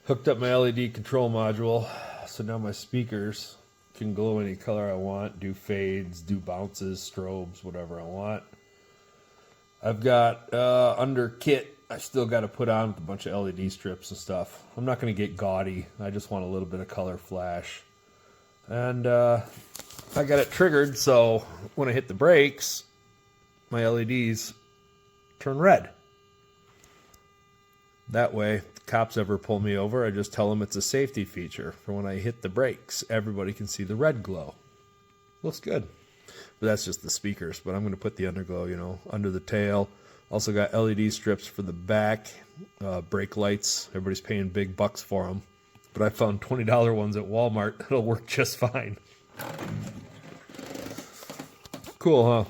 Hooked up my LED control module, so now my speakers can glow any color I want, do fades, do bounces, strobes, whatever I want. I've got under kit, I still got to put on with a bunch of LED strips and stuff. I'm not going to get gaudy. I just want a little bit of color flash. And I got it triggered, so when I hit the brakes, my LEDs turn red. That way, if the cops ever pull me over, I just tell them it's a safety feature. For when I hit the brakes, everybody can see the red glow. Looks good. But that's just the speakers. But I'm going to put the underglow, you know, under the tail. Also got LED strips for the back, brake lights. Everybody's paying big bucks for them. But I found $20 ones at Walmart. It'll work just fine. Cool, huh?